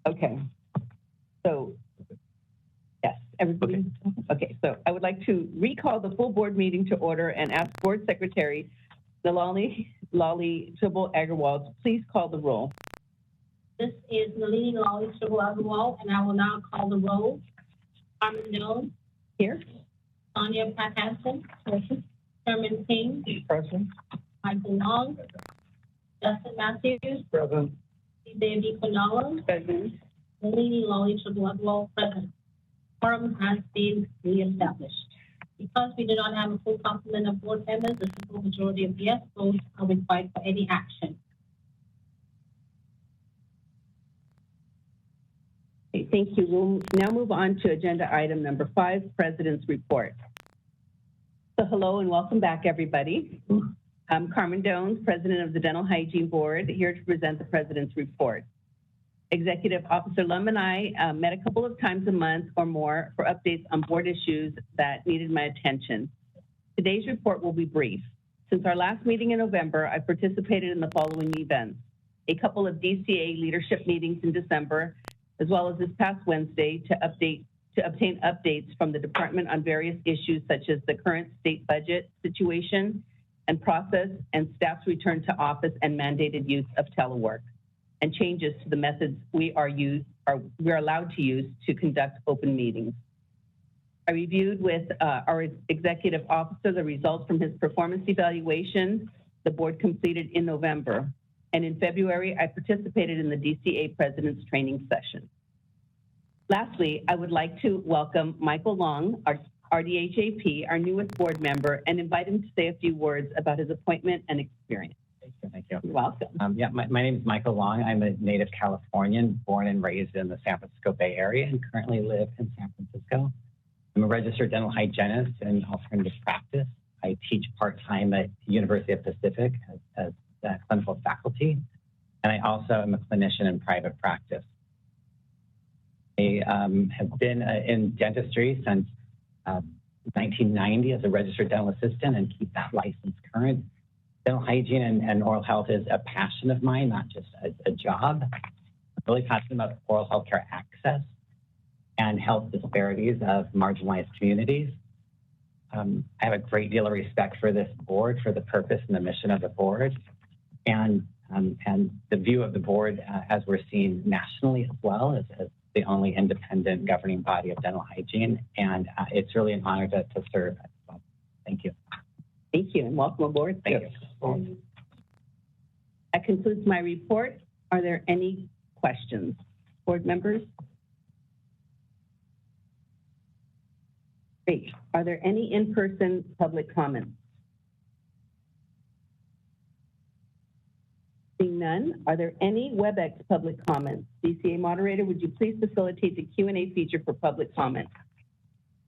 Okay. So, yes, everybody? Okay, so I would like to recall the full board meeting to order and ask Board Secretary Nalini Tribble Agarwal to please call the roll. This is Nalini Tribble Agarwal, and I will now call the roll. Carmen Jones. Here. Sonia Patterson. Present. Sherman King. Present. Michael Long. Justin Matthews. Present. David Canalo. Present. Nalini Tribble Agarwal. Present. Quorum has been reestablished. Because we do not have a full complement of board members, a simple majority of yes votes are required for any action. Okay, thank you. We'll now move on to agenda item number 5, President's Report. So hello and welcome back, everybody. I'm Carmen Jones, President of the Dental Hygiene Board, here to present the President's Report. Executive Officer Lum and I met a couple of times a month or more for updates on board issues that needed my attention. Today's report will be brief. Since our last meeting in November, I participated in the following events: a couple of DCA leadership meetings in December, as well as this past Wednesday to obtain updates from the department on various issues such as the current state budget situation and process and staff's return to office and mandated use of telework, and changes to the methods we're allowed to use to conduct open meetings. I reviewed with our executive officer the results from his performance evaluation the board completed in November. And in February, I participated in the DCA President's Training Session. Lastly, I would like to welcome Michael Long, our RDHAP, our newest board member, and invite him to say a few words about his appointment and experience. Thank you. You're welcome. My name is Michael Long. I'm a native Californian, born and raised in the San Francisco Bay Area and currently live in San Francisco. I'm a registered dental hygienist in alternative practice. I teach part-time at the University of Pacific as clinical faculty, and I also am a clinician in private practice. I have been in dentistry since 1990 as a registered dental assistant and keep that license current. Dental hygiene and oral health is a passion of mine, not just a job. I'm really passionate about oral health care access and health disparities of marginalized communities. I have a great deal of respect for this board, for the purpose and the mission of the board, and the view of the board as we're seen nationally as well as the only independent governing body of dental hygiene. And it's really an honor to serve as well. Thank you. Thank you, and welcome aboard. Thank you. That concludes my report. Are there any questions? Board members? Great. Are there any in-person public comments? Seeing none, are there any WebEx public comments? DCA moderator, would you please facilitate the Q&A feature for public comment?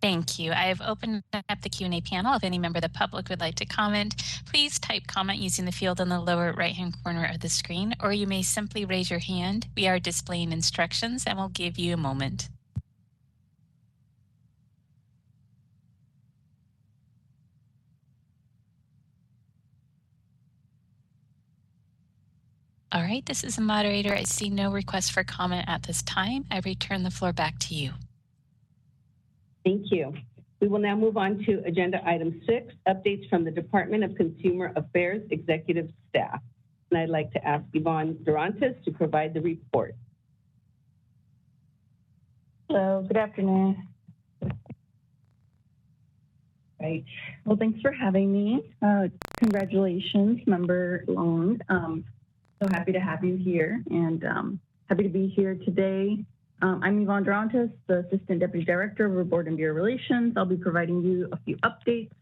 Thank you. I have opened up the Q&A panel. If any member of the public would like to comment, please type comment using the field in the lower right-hand corner of the screen, or you may simply raise your hand. We are displaying instructions and we'll give you a moment. All right, this is the moderator. I see no request for comment at this time. I return the floor back to you. Thank you. We will now move on to agenda item 6, updates from the Department of Consumer Affairs executive staff. And I'd like to ask Yvonne Durantes to provide the report. Hello, good afternoon. Right. Well, thanks for having me. Congratulations, Member Long. So happy to have you here and happy to be here today. I'm Yvonne Durantes, the Assistant Deputy Director of Board and Bureau Relations. I'll be providing you a few updates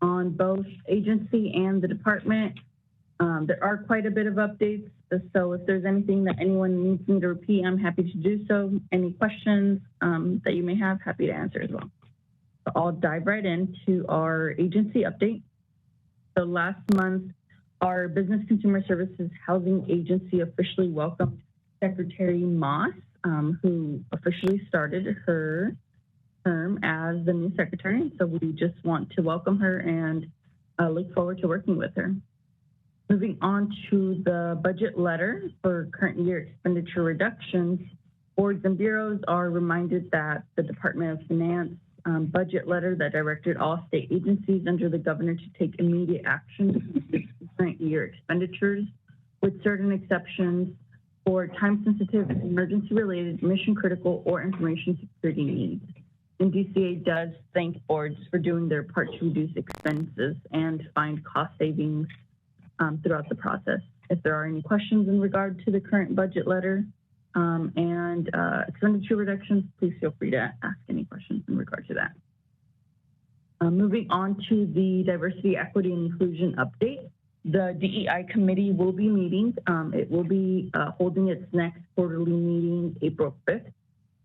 on both agency and the department. There are quite a bit of updates, so if there's anything that anyone needs me to repeat, I'm happy to do so. Any questions that you may have, happy to answer as well. So I'll dive right into our agency update. So last month, our Business Consumer Services Housing Agency officially welcomed Secretary Moss, who officially started her term as the new secretary. So we just want to welcome her and look forward to working with her. Moving on to the budget letter for current year expenditure reductions, Boards and bureaus are reminded that the Department of Finance budget letter that directed all state agencies under the governor to take immediate action to current year expenditures, with certain exceptions for time-sensitive, emergency-related, mission-critical, or information security needs. And DCA does thank boards for doing their part to reduce expenses and find cost savings throughout the process. If there are any questions in regard to the current budget letter and expenditure reductions, please feel free to ask any questions in regard to that. Moving on to the diversity, equity, and inclusion update. The DEI committee will be meeting. It will be holding its next quarterly meeting April 5th,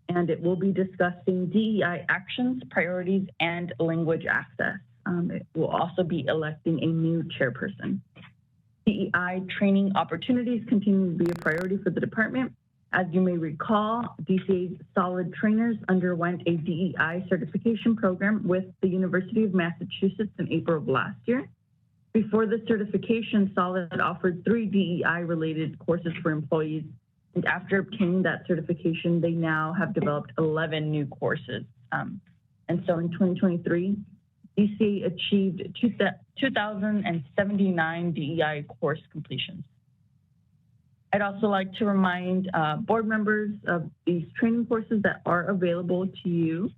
and it will be discussing DEI actions, priorities, and language access. It will also be electing a new chairperson. DEI training opportunities continue to be a priority for the department. As you may recall, DCA's Solid Trainers underwent a DEI certification program with the University of Massachusetts in April of last year. Before the certification, Solid offered 3 DEI-related courses for employees, and after obtaining that certification, they now have developed 11 new courses. And so in 2023, DCA achieved 2,079 DEI course completions. I'd also like to remind board members of these training courses that are available to you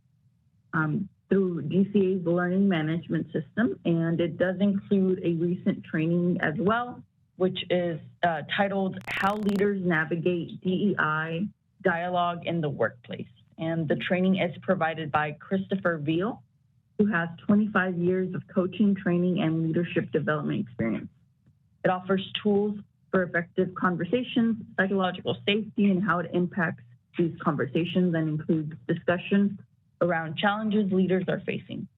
through DCA's learning management system, and it does include a recent training as well, which is titled How Leaders Navigate DEI Dialogue in the Workplace. And the training is provided by Christopher Veal, who has 25 years of coaching, training, and leadership development experience. It offers tools for effective conversations, psychological safety, and how it impacts these conversations, and includes discussion around challenges leaders are facing.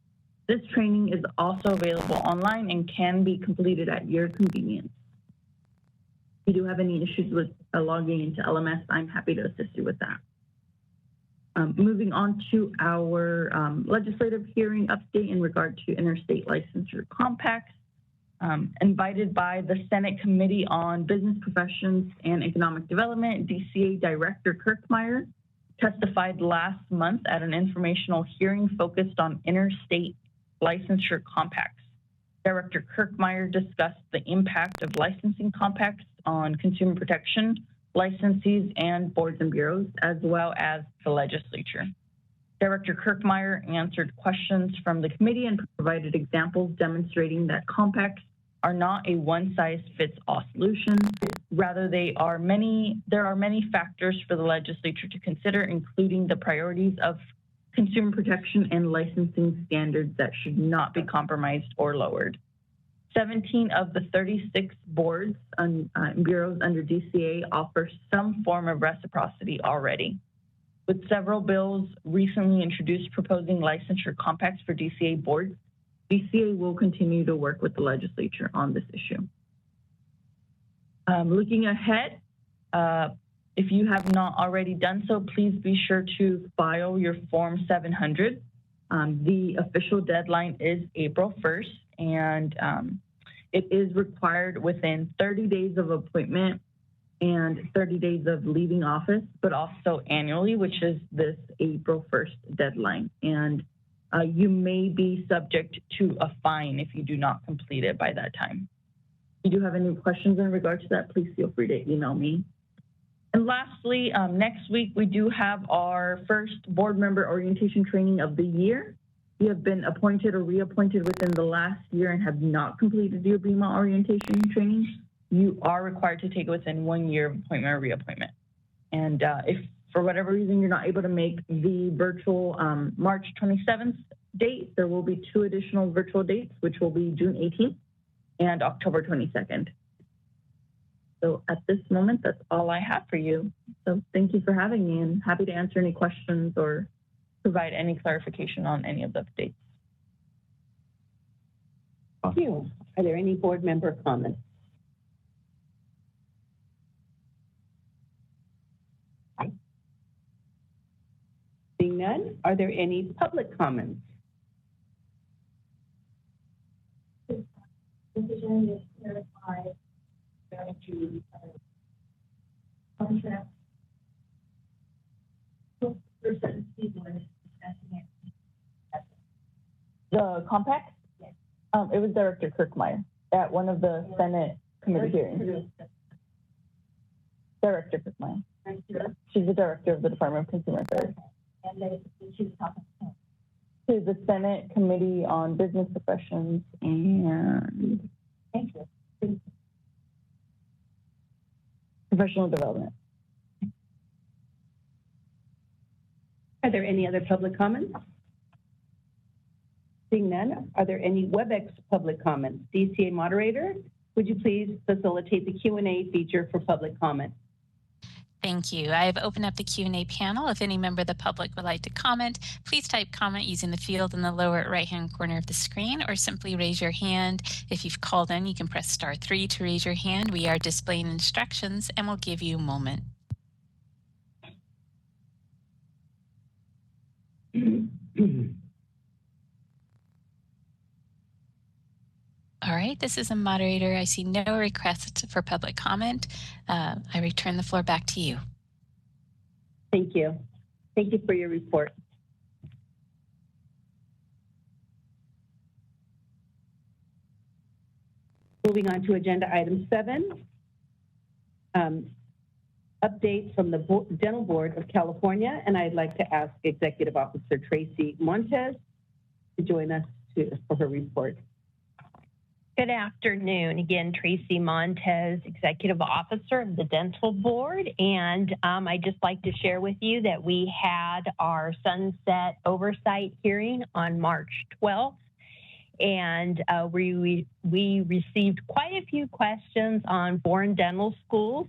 This training is also available online and can be completed at your convenience. If you do have any issues with logging into LMS, I'm happy to assist you with that. Moving on to our legislative hearing update in regard to interstate licensure compacts. Invited by the Senate Committee on Business Professions and Economic Development, DCA Director Kirkmeyer testified last month at an informational hearing focused on interstate licensure compacts. Director Kirkmeyer discussed the impact of licensing compacts on consumer protection, licensees, and boards and bureaus, as well as the legislature. Director Kirkmeyer answered questions from the committee and provided examples demonstrating that compacts are not a one-size-fits-all solution. Rather, there are many factors for the legislature to consider, including the priorities of consumer protection and licensing standards that should not be compromised or lowered. 17 of the 36 boards and bureaus under DCA offer some form of reciprocity already. With several bills recently introduced proposing licensure compacts for DCA boards, DCA will continue to work with the legislature on this issue. Looking ahead, if you have not already done so, please be sure to file your Form 700. The official deadline is April 1st, and it is required within 30 days of appointment and 30 days of leaving office, but also annually, which is this April 1st deadline. And you may be subject to a fine if you do not complete it by that time. If you do have any questions in regard to that, please feel free to email me. And lastly, next week, we do have our first board member orientation training of the year. If you have been appointed or reappointed within the last year and have not completed your BMA orientation training, you are required to take it within 1 year of appointment or reappointment. And if for whatever reason you're not able to make the virtual March 27th date, there will be 2 additional virtual dates, which will be June 18th and October 22nd. So at this moment, that's all I have for you. So thank you for having me, and happy to answer any questions or provide any clarification on any of the updates. Thank you. Are there any board member comments? Seeing none, are there any public comments? Decision is clarified to contract The compact? Yes. It was Director Kirkmeyer at one of the Senate committee hearings. Director Kirkmeyer. She's the director of the Department of Consumer Affairs. And she's talking. To the Senate Committee on Business Professions and Thank you. Professional Development. Are there any other public comments? Seeing none, are there any WebEx public comments? DCA moderator, would you please facilitate the Q&A feature for public comment? Thank you. I have opened up the Q&A panel. If any member of the public would like to comment, please type comment using the field in the lower right-hand corner of the screen, or simply raise your hand. If you've called in, you can press *3 to raise your hand. We are displaying instructions and we'll give you a moment. All right, this is a moderator. I see no requests for public comment. I return the floor back to you. Thank you. Thank you for your report. Moving on to agenda item 7, update from the Dental Board of California, and I'd like to ask Executive Officer Tracy Montez to join us for her report. Good afternoon. Again, Tracy Montez, Executive Officer of the Dental Board. And I'd just like to share with you that we had our sunset oversight hearing on March 12th. And we received quite a few questions on foreign dental schools.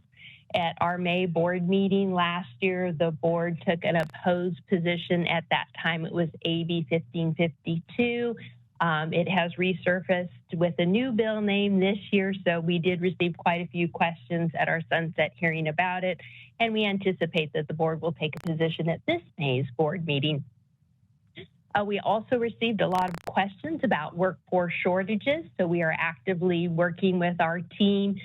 At our May board meeting last year, the board took an opposed position. At that time, it was AB 1552. It has resurfaced with a new bill name this year, so we did receive quite a few questions at our sunset hearing about it, and we anticipate that the board will take a position at this May's board meeting. We also received a lot of questions about workforce shortages, so we are actively working with our team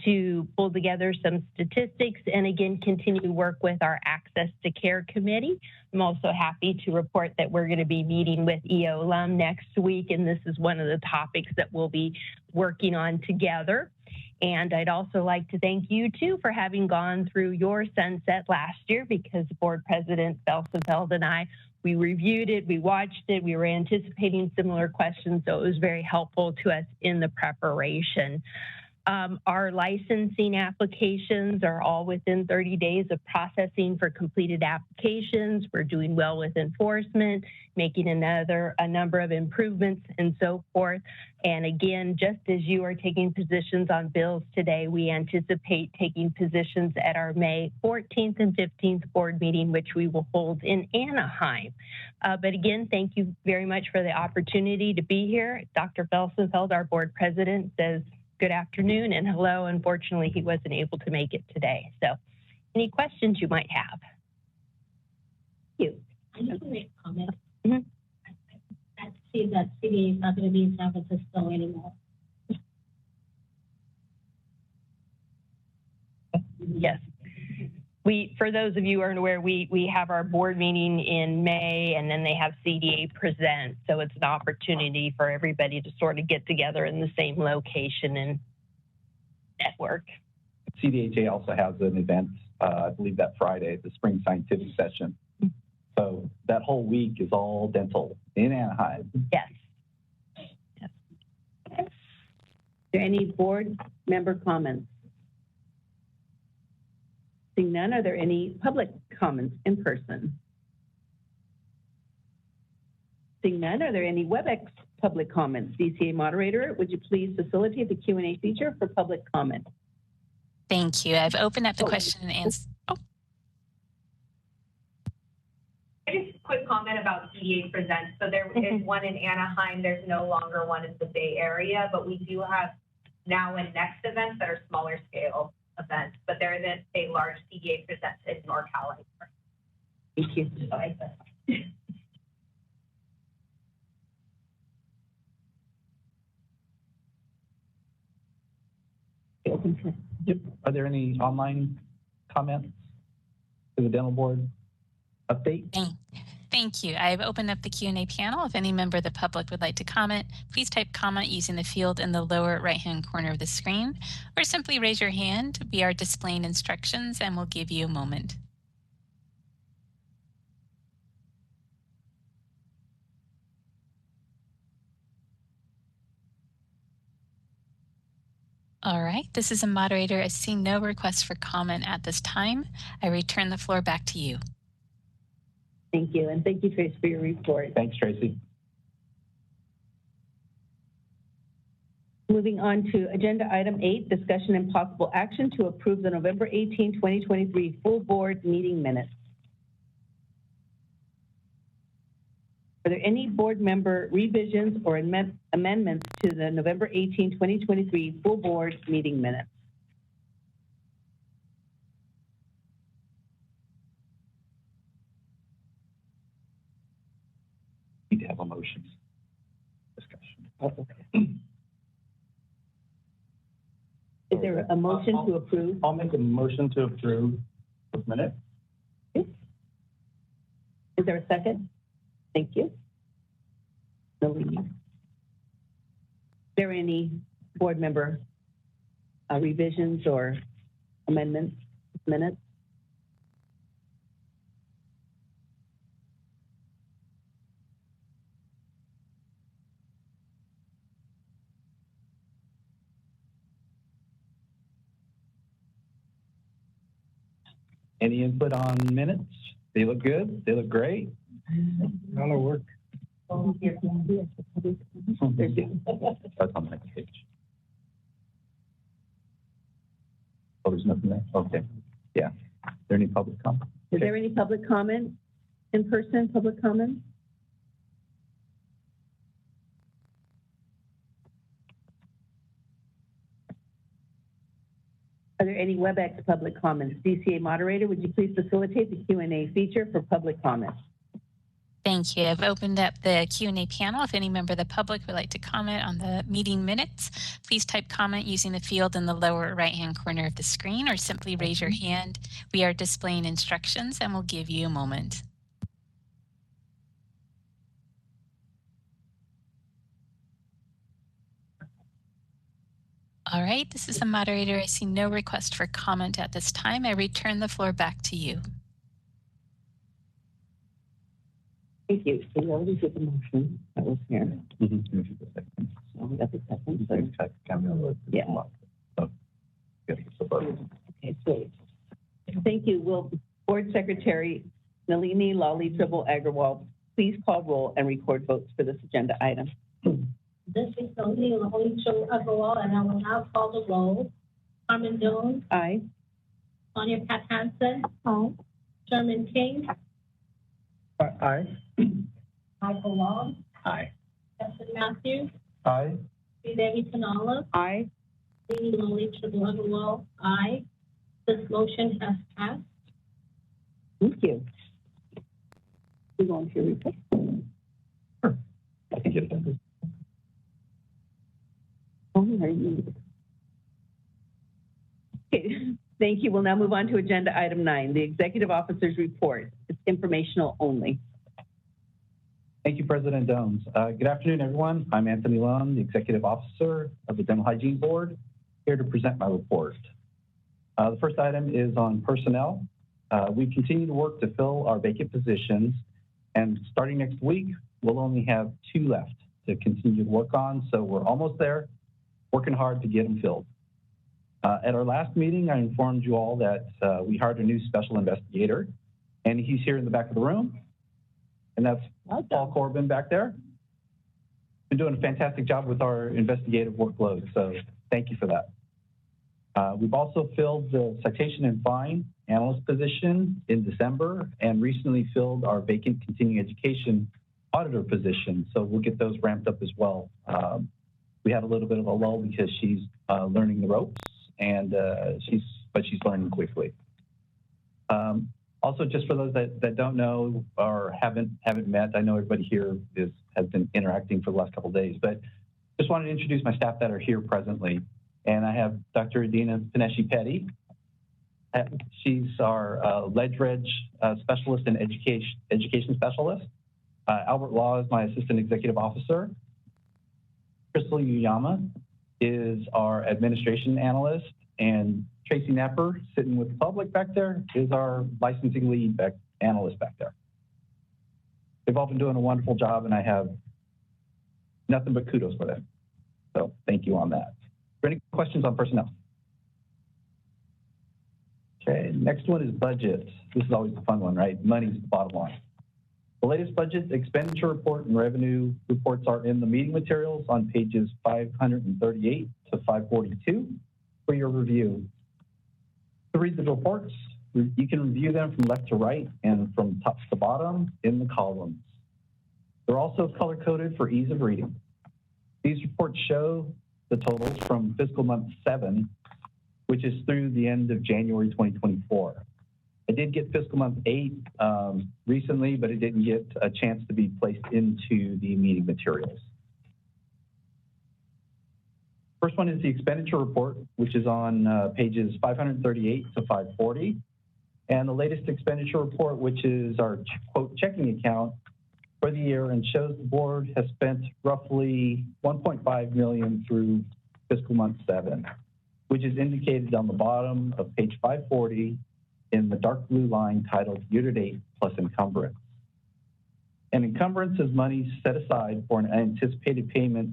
to pull together some statistics and again continue to work with our Access to Care Committee. I'm also happy to report that we're going to be meeting with EO alum next week, and this is one of the topics that we'll be working on together. And I'd also like to thank you too for having gone through your sunset last year, because Board President Felsenfeld and I, we reviewed it, we watched it, we were anticipating similar questions, so it was very helpful to us in the preparation. Our licensing applications are all within 30 days of processing for completed applications. We're doing well with enforcement, making a number of improvements and so forth. And again, just as you are taking positions on bills today, we anticipate taking positions at our May 14th and 15th board meeting, which we will hold in Anaheim. But again, thank you very much for the opportunity to be here. Dr. Felsenfeld, our board president, says good afternoon and hello. Unfortunately, he wasn't able to make it today. So any questions you might have? Thank you. I just want to make a comment. I see that CDA is not going to be in San Francisco anymore. Yes. For those of you who aren't aware, we have our board meeting in May, and then they have CDA present. So it's an opportunity for everybody to sort of get together in the same location and network. CDHA also has an event, I believe that Friday, the Spring Scientific Session. So that whole week is all dental in Anaheim. Yes. Are there any board member comments? Seeing none, are there any public comments in person? Seeing none, are there any WebEx public comments? DCA moderator, would you please facilitate the Q&A feature for public comment? Thank you. I've opened up the question and answer. Oh. Just a quick comment about CDA Presents. So there is one in Anaheim. There's no longer one in the Bay Area, but we do have now and next events that are smaller scale events, but there is a large CDA Presents in NorCal. Thank you. Yep. Are there any online comments to the dental board? update. Thank you. I've opened up the Q&A panel. If any member of the public would like to comment, please type comment using the field in the lower right-hand corner of the screen, or simply raise your hand. We are displaying instructions and we'll give you a moment. All right, this is a moderator. I see no requests for comment at this time. I return the floor back to you. Thank you, and thank you, Trace, for your report. Thanks, Tracy. Moving on to agenda item 8, discussion and possible action to approve the November 18, 2023 full board meeting minutes. Are there any board member revisions or amendments to the November 18, 2023 full board meeting minutes? Need to have a motion. Discussion. Oh, okay. Is there a motion to approve? I'll make a motion to approve this minute. Is there a second? Thank you. Is there any board member revisions or amendments, minutes? Any input on minutes? They look good. They look great. None of work. That's on the next page. Oh, there's nothing there? Okay. Yeah. Is there any public comment? Is there any public comment? In person, public comment? Are there any WebEx public comments? DCA moderator, would you please facilitate the Q&A feature for public comments? Thank you. I've opened up the Q&A panel. If any member of the public would like to comment on the meeting minutes, please type comment using the field in the lower right-hand corner of the screen, or simply raise your hand. We are displaying instructions and we'll give you a moment. All right, this is the moderator. I see no request for comment at this time. I return the floor back to you. Thank you. So we already did the motion that was here. Mm-hmm. So we got the second. Yeah. Okay, so thank you. Will Board Secretary Nalini Lali Tribble Agrawal please call roll and record votes for this agenda item? This is Nalini Lali Tribble Agrawal, and I will now call the roll. Carmen Jones. Aye. Sonia Pat Hansen. Aye. Sherman King. Aye. Michael Long. Aye. Justin Matthews. Aye. Devi Tanala. Aye. Nalini Lali Tribble Agrawal. Aye. This motion has passed. Thank you. We go on to your report. Sure. I can get it done. Okay, thank you. We'll now move on to agenda item 9, the executive officer's report. It's informational only. Thank you, President Jones. Good afternoon, everyone. I'm Anthony Lund, the Executive Officer of the Dental Hygiene Board, here to present my report. The first item is on personnel. We continue to work to fill our vacant positions, and starting next week, we'll only have 2 left to continue to work on, so we're almost there, working hard to get them filled. At our last meeting, I informed you all that we hired a new special investigator, and he's here in the back of the room. And that's Paul Corbin back there. Been doing a fantastic job with our investigative workload, so thank you for that. We've also filled the citation and fine analyst position in December, and recently filled our vacant continuing education auditor position, so we'll get those ramped up as well. We had a little bit of a lull because she's learning the ropes, and she's learning quickly. Also, just for those that don't know or haven't met, I know everybody here has been interacting for the last couple of days, but just wanted to introduce my staff that are here presently. And I have Dr. Adina Pineshi-Petty, She's our ledge-reg specialist and education specialist. Albert Law is my assistant executive officer. Crystal Uyama is our administration analyst, and Tracy Napper, sitting with the public back there, is our licensing lead analyst back there. They've all been doing a wonderful job, and I have nothing but kudos for them. So thank you on that. Are there any questions on personnel? Okay, next one is budget. This is always the fun one, right? Money's the bottom line. The latest budget expenditure report and revenue reports are in the meeting materials on pages 538 to 542 for your review. To read the reports, you can review them from left to right and from top to bottom in the columns. They're also color-coded for ease of reading. These reports show the totals from fiscal month 7, which is through the end of January 2024. I did get fiscal month 8 recently, but it didn't get a chance to be placed into the meeting materials. First one is the expenditure report, which is on pages 538 to 540. And the latest expenditure report, which is our quote checking account for the year, and shows the board has spent roughly $1.5 million through fiscal month 7, which is indicated on the bottom of page 540 in the dark blue line titled year-to-date plus encumbrance. An encumbrance is money set aside for an anticipated payment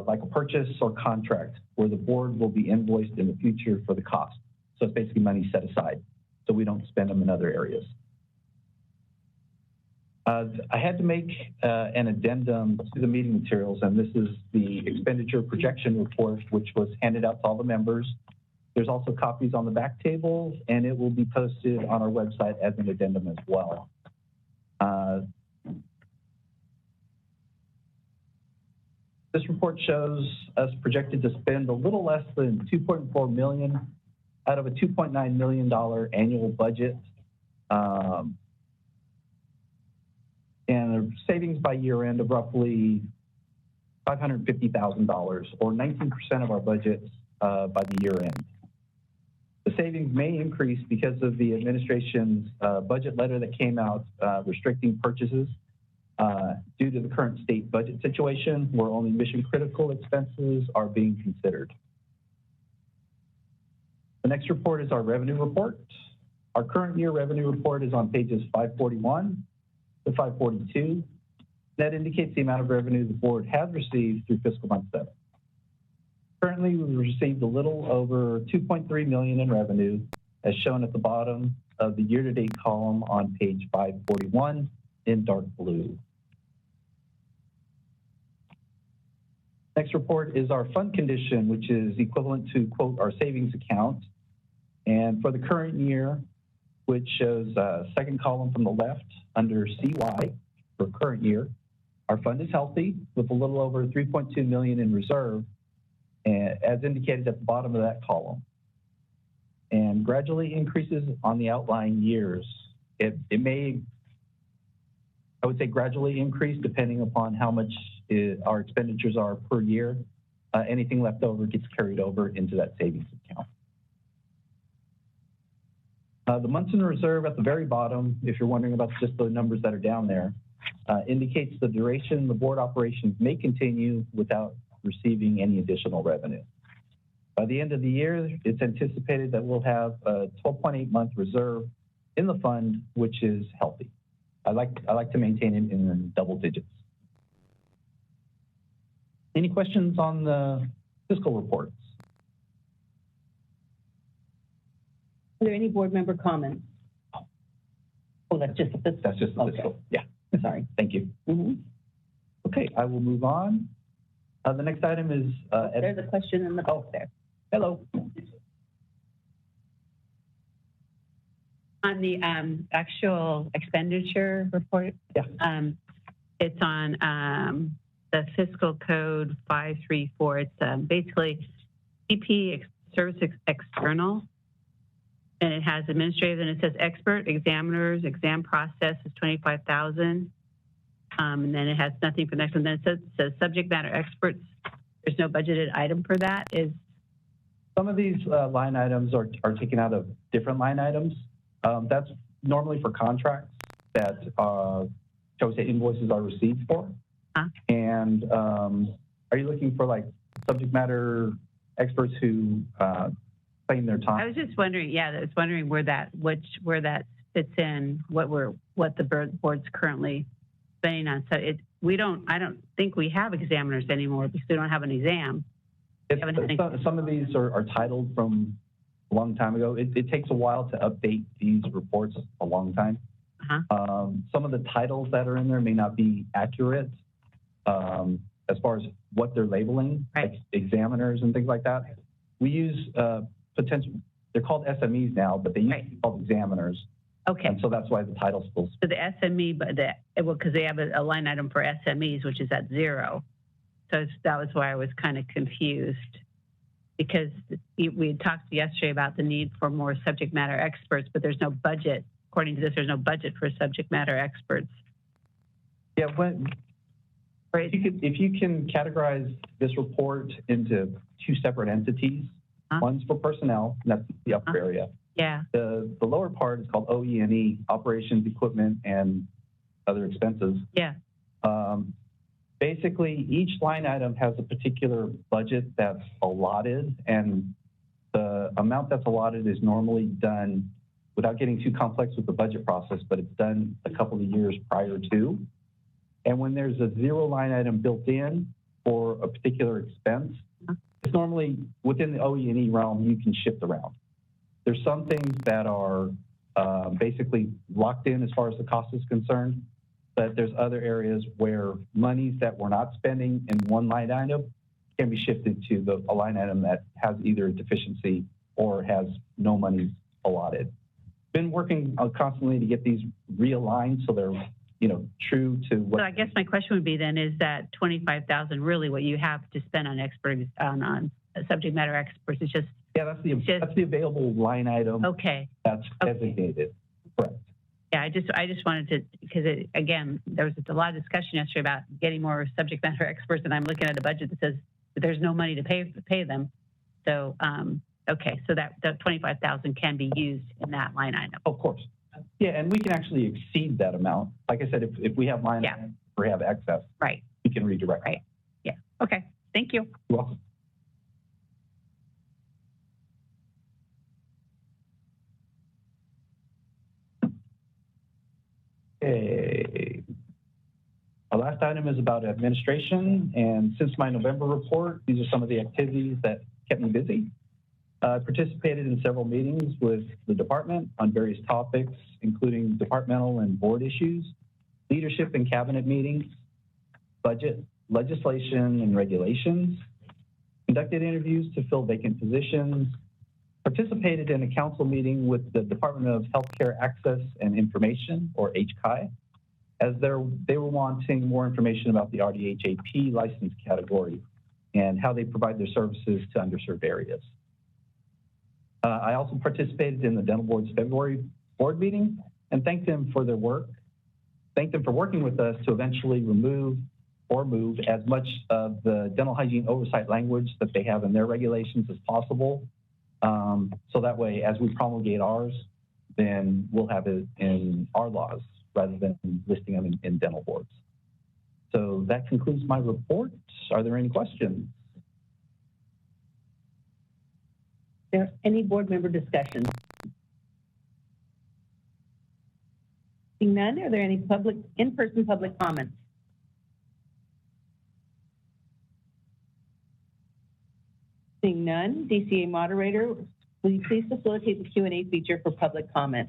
like a purchase or contract where the board will be invoiced in the future for the cost. So it's basically money set aside so we don't spend them in other areas. I had to make an addendum to the meeting materials, and this is the expenditure projection report, which was handed out to all the members. There's also copies on the back tables, and it will be posted on our website as an addendum as well. This report shows us projected to spend a little less than $2.4 million out of a $2.9 million annual budget. And a savings by year end of roughly $550,000, or 19% of our budget by the year end. The savings may increase because of the administration's budget letter that came out restricting purchases due to the current state budget situation where only mission critical expenses are being considered. The next report is our revenue report. Our current year revenue report is on pages 541 to 542. That indicates the amount of revenue the board has received through fiscal month 7. Currently, we've received a little over $2.3 million in revenue, as shown at the bottom of the year-to-date column on page 541 in dark blue. Next report is our fund condition, which is equivalent to, quote, our savings account. And for the current year, which shows second column from the left under CY for current year, our fund is healthy with a little over $3.2 million in reserve, as indicated at the bottom of that column, and gradually increases on the outlying years. It may, I would say, gradually increase depending upon how much our expenditures are per year. Anything left over gets carried over into that savings account. The months in reserve at the very bottom, if you're wondering about just the numbers that are down there, indicates the duration the board operations may continue without receiving any additional revenue. By the end of the year, it's anticipated that we'll have a 12.8-month reserve in the fund, which is healthy. I like to maintain it in double digits. Any questions on the fiscal reports? Are there any board member comments? Oh, that's just the fiscal. That's just the fiscal. Okay. Yeah. Sorry. Thank you. Mm-hmm. Okay, I will move on. The next item is... There's a question in the box there. Hello. On the actual expenditure report, yeah. It's on the fiscal code 534. It's basically CP service external, and it has administrative, and it says expert examiners, exam process is 25,000. And then it has nothing for the next one. Then it says subject matter experts. There's no budgeted item for that. Is Some of these line items are taken out of different line items. That's normally for contracts that, shall we say, invoices are received for. And are you looking for like subject matter experts who claim their time? I was just wondering, I was wondering where that fits in, what the board's currently spending on. So I don't think we have examiners anymore because we don't have an exam. Some of these are titled from a long time ago. It takes a while to update these reports, a long time. Some of the titles that are in there may not be accurate as far as what they're labeling, like examiners and things like that. We use they're called SMEs now, but they used to be called examiners. Okay. And so that's why the title's still. So the SME, because they have a line item for SMEs, which is at 0. So that was why I was kind of confused, because we had talked yesterday about the need for more subject matter experts, but there's no budget. According to this, there's no budget for subject matter experts. Yeah, if you can categorize this report into 2 separate entities, one's for personnel, and that's the upper area. Yeah. The lower part is called OE&E, operations, equipment, and other expenses. Yeah. Basically, each line item has a particular budget that's allotted, and the amount that's allotted is normally done without getting too complex with the budget process, but it's done a couple of years prior to. And when there's a 0 line item built in for a particular expense, it's normally within the OE&E realm, you can shift around. There's some things that are basically locked in as far as the cost is concerned, but there's other areas where monies that we're not spending in one line item can be shifted to a line item that has either a deficiency or has no money allotted. Been working constantly to get these realigned so they're true to what. So I guess my question would be then, is that $25,000 really what you have to spend on on subject matter experts? It's just that's the available line item. Okay. That's designated. Correct. Yeah, I just wanted to, because again, there was a lot of discussion yesterday about getting more subject matter experts, and I'm looking at a budget that says that there's no money to pay them. So okay, so that $25,000 can be used in that line item. Of course. Yeah, and we can actually exceed that amount. Like I said, if we have line items or have excess, we can redirect. Right. Yeah. Okay. Thank you. You're welcome. Okay. Our last item is about administration, and since my November report, these are some of the activities that kept me busy. I participated in several meetings with the department on various topics, including departmental and board issues, leadership and cabinet meetings, budget, legislation and regulations, conducted interviews to fill vacant positions, participated in a council meeting with the Department of Healthcare Access and Information, or HCI, as they were wanting more information about the RDHAP license category and how they provide their services to underserved areas. I also participated in the Dental Board's February board meeting and thanked them for their work. Thanked them for working with us to eventually remove or move as much of the dental hygiene oversight language that they have in their regulations as possible. So that way, as we promulgate ours, then we'll have it in our laws rather than listing them in dental boards. So that concludes my report. Are there any questions? Is there any board member discussion? Seeing none, are there any in-person public comments? Seeing none, DCA moderator, will you please facilitate the Q&A feature for public comment?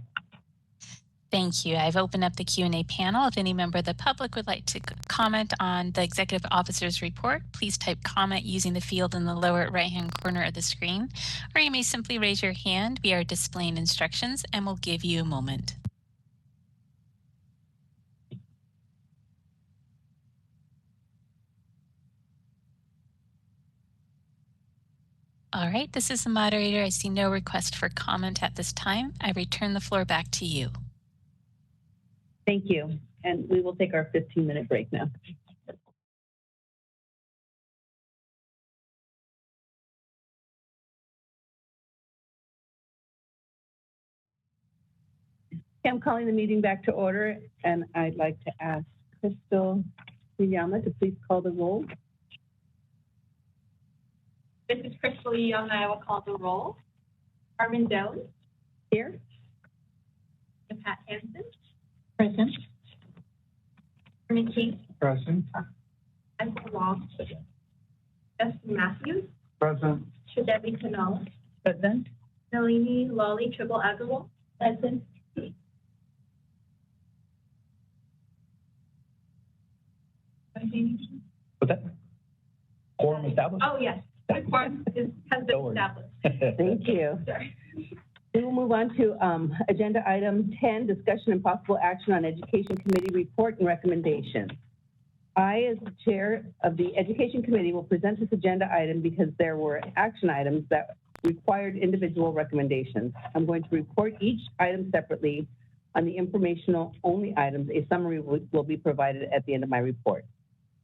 Thank you. I've opened up the Q&A panel. If any member of the public would like to comment on the executive officer's report, please type comment using the field in the lower right-hand corner of the screen, or you may simply raise your hand. We are displaying instructions and we'll give you a moment. All right, this is the moderator. I see no request for comment at this time. I return the floor back to you. Thank you. And we will take our 15-minute break now. I'm calling the meeting back to order, and I'd like to ask Crystal Yama to please call the roll. This is Crystal Young. I will call the roll. Carmen Jones. Here. Pat Hansen. Present. Herman King. Present. Michael Long. Justin Matthews. Present. Debbie Canales. Present. Nalini Lawley Triple Agarwal. Present. What's that? Quorum established? Oh, yes. The quorum has been Don't worry. established. Thank you. Sorry. We will move on to agenda item 10, discussion and possible action on Education Committee report and recommendations. I, as the chair of the Education Committee, will present this agenda item because there were action items that required individual recommendations. I'm going to report each item separately. On the informational only items, a summary will be provided at the end of my report.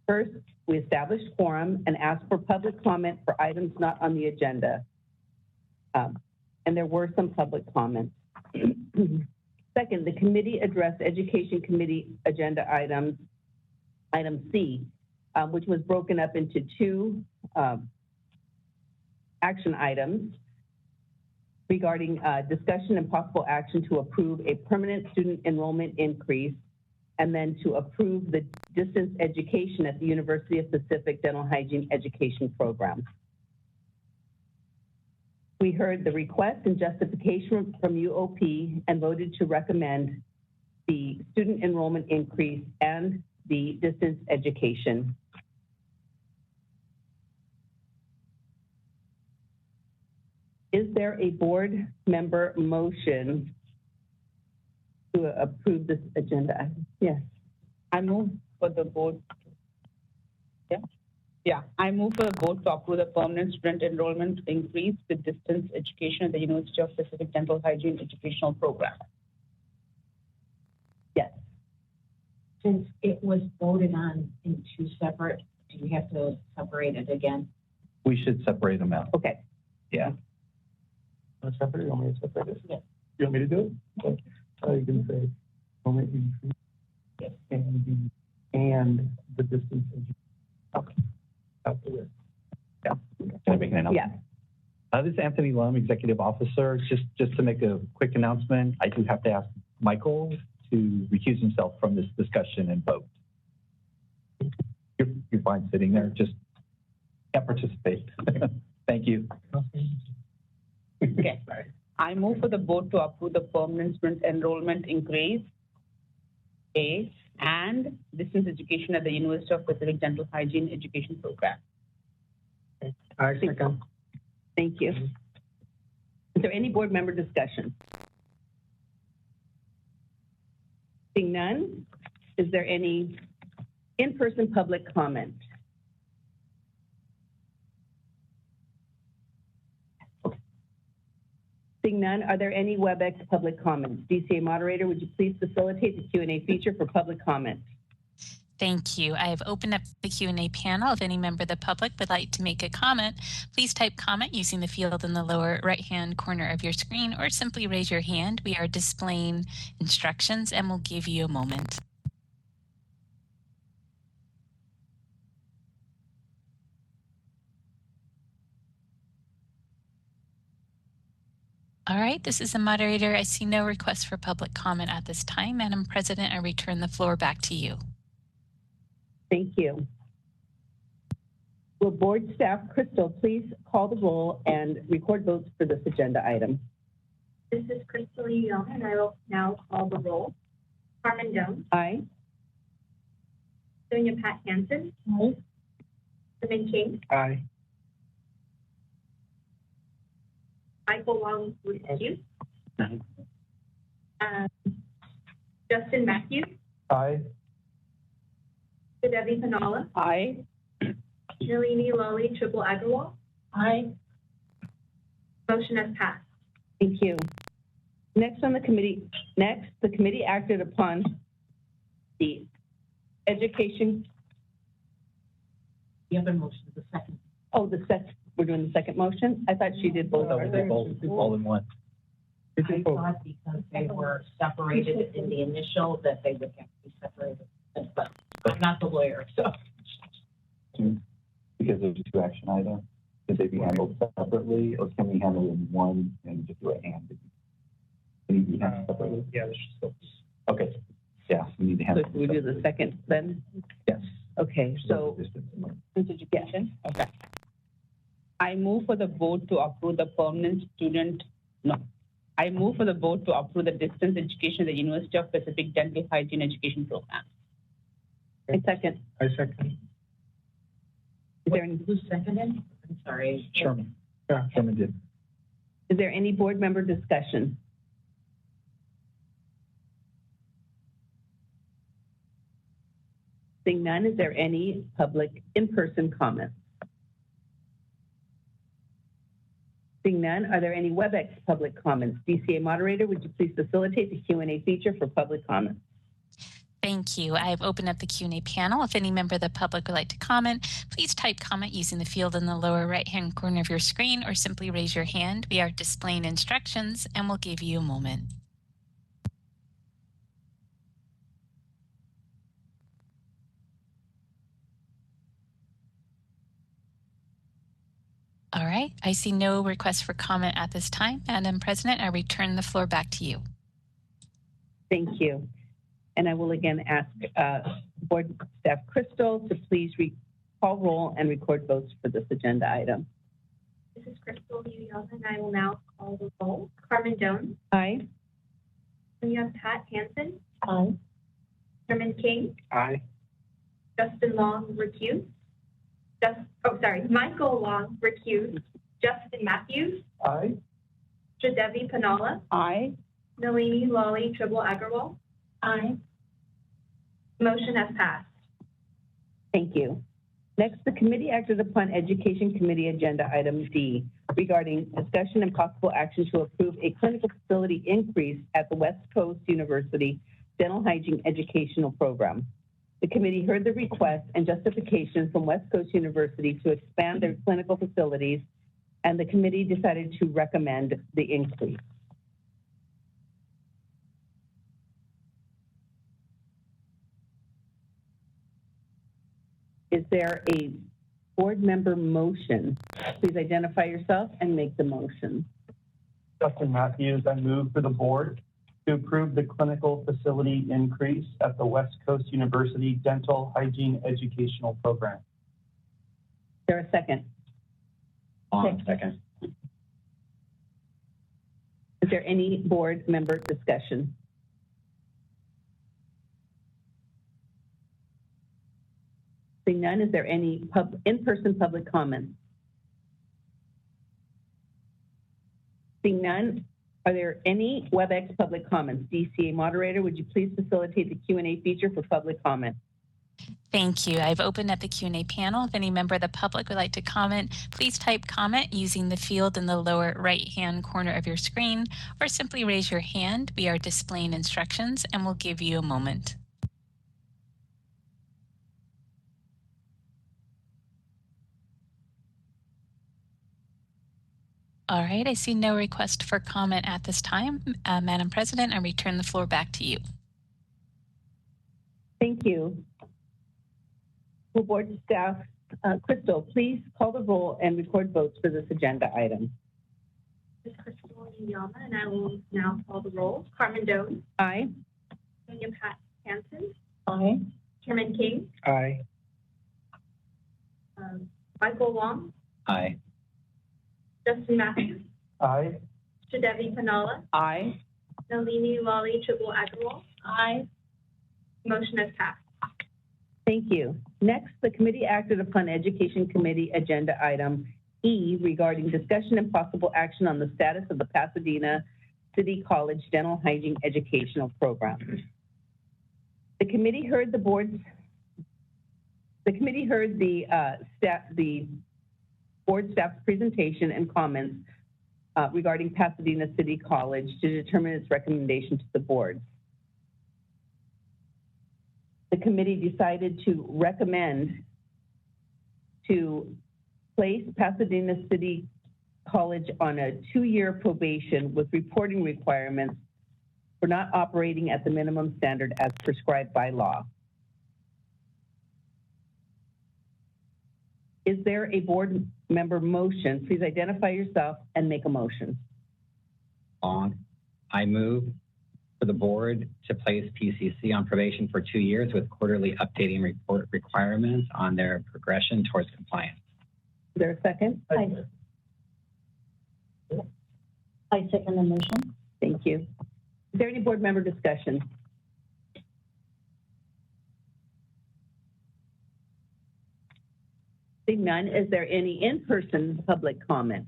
First, we established quorum and asked for public comment for items not on the agenda. And there were some public comments. Second, the committee addressed Education Committee agenda items, item C, which was broken up into two action items regarding discussion and possible action to approve a permanent student enrollment increase, and then to approve the distance education at the University of Pacific Dental Hygiene Education Program. We heard the request and justification from UOP and voted to recommend the student enrollment increase and the distance education. Is there a board member motion to approve this agenda item? Yes. I move for the board. I move for the board to approve the permanent student enrollment increase with distance education at the University of Pacific Dental Hygiene Educational Program. Yes. Since it was voted on in two separate, do you have to separate it again? We should separate them out. Okay. Yeah. Separate? You want me to separate it? Yeah. You want me to do it? Okay. You can say, moment increase and the distance. Okay. Out the way. Yeah. Can I make an announcement? Yeah. This is Anthony Lum, Executive Officer. Just to make a quick announcement, I do have to ask Michael to recuse himself from this discussion and vote. You're fine sitting there, just can't participate. Thank you. Okay. I move for the board to approve the permanent student enrollment increase, A, and distance education at the University of Pacific Dental Hygiene Education Program. I second. Thank you. Is there any board member discussion? Seeing none, is there any in-person public comment? Seeing none, are there any WebEx public comments? DCA moderator, would you please facilitate the Q&A feature for public comment? Thank you. I have opened up the Q&A panel. If any member of the public would like to make a comment, please type comment using the field in the lower right-hand corner of your screen, or simply raise your hand. We are displaying instructions and we'll give you a moment. All right, this is the moderator. I see no requests for public comment at this time. Madam President, I return the floor back to you. Thank you. Will board staff, Crystal, please call the roll and record votes for this agenda item? This is Crystal Young, and I will now call the roll. Carmen Jones. Aye. Sonia Pat Hansen. Aye. Herman King. Aye. Michael Long Hughes. Justin Matthews. Aye. Debbie Canales. Aye. Nalini Lawley Triple Agarwal. Aye. Motion has passed. Thank you. Next, the committee acted upon the education. The other motion is the second. Oh, we're doing the second motion? I thought she did both. Both all in one. I thought because they were separated in the initial that they would have to be separated as well. I'm not the lawyer, so. Because there's two action items, should they be handled separately, or can we handle them in one and just do a hand? Can they be handled separately? Yeah, let's just focus. Okay, yeah, we need to So handle. should we do the second then? Yes. Okay, so, Education. Okay. I move for the board to approve the permanent student, no. I move for the board to approve the distance education at the University of Pacific Dental Hygiene Education Program. I second. I second. Is there any, Who's seconded? I'm sorry. Sherman. Yeah, Sherman did. is there any board member discussion? Seeing none, is there any public in-person comments? Seeing none, are there any WebEx public comments? DCA moderator, would you please facilitate the Q&A feature for public comments? Thank you. I have opened up the Q&A panel. If any member of the public would like to comment, please type comment using the field in the lower right-hand corner of your screen or simply raise your hand. We are displaying instructions and we'll give you a moment. All right, I see no requests for comment at this time. Madam President, I return the floor back to you. Thank you. And I will again ask Board Staff Crystal to please call roll and record votes for this agenda item. This is Crystal Uyama, and I will now call the roll. Carmen Jones. Aye. We have Pat Hansen. Aye. Sherman King. Aye. Justin Long, recused. Michael Long, recused. Justin Matthews. Aye. Jadevi Panala. Aye. Nalini Lally Tribble Agarwal. Aye. Motion has passed. Thank you. Next, the committee acted upon Education Committee Agenda Item D regarding discussion and possible action to approve a clinical facility increase at the West Coast University Dental Hygiene Educational Program. The committee heard the request and justification from West Coast University to expand their clinical facilities, and the committee decided to recommend the increase. Is there a board member motion? Please identify yourself and make the motion. Justin Matthews, I move for the board to approve the clinical facility increase at the West Coast University Dental Hygiene Educational Program. Is there a second? Second. Is there any board member discussion? Seeing none, is there any in-person public comments? Seeing none, are there any WebEx public comments? DCA moderator, would you please facilitate the Q&A feature for public comment? Thank you. I've opened up the Q&A panel. If any member of the public would like to comment, please type comment using the field in the lower right-hand corner of your screen, or simply raise your hand. We are displaying instructions and we'll give you a moment. All right, I see no request for comment at this time. Madam President, I return the floor back to you. Thank you. School board staff, Crystal, please call the roll and record votes for this agenda item. This is Crystal Uyama, and I will now call the roll. Carmen Jones. Aye. William Pat Hansen. Aye. Sherman King. Aye. Michael Long. Aye. Justin Matthews. Aye. Jadevi Panala. Aye. Nalini Lally Tribble Agarwal. Aye. Motion has passed. Thank you. Next, the committee acted upon Education Committee Agenda Item E regarding discussion and possible action on the status of the Pasadena City College Dental Hygiene Educational Program. The committee heard the board staff's presentation and comments regarding Pasadena City College to determine its recommendation to the board. The committee decided to recommend to place Pasadena City College on a 2-year probation with reporting requirements for not operating at the minimum standard as prescribed by law. Is there a board member motion? Please identify yourself and make a motion. Long. I move for the board to place PCC on probation for 2 years with quarterly updating report requirements on their progression towards compliance. Is there a second? I second the motion. Thank you. Is there any board member discussion? Seeing none, is there any in-person public comment?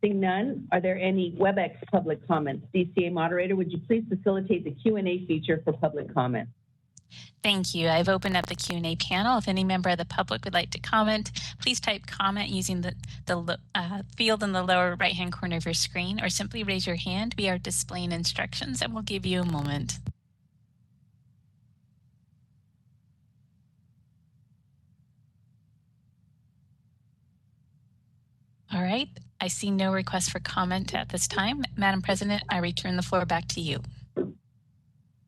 Seeing none, are there any WebEx public comments? DCA moderator, would you please facilitate the Q&A feature for public comment? Thank you. I've opened up the Q&A panel. If any member of the public would like to comment, please type comment using the field in the lower right-hand corner of your screen, or simply raise your hand. We are displaying instructions and we'll give you a moment. All right. I see no request for comment at this time. Madam President, I return the floor back to you.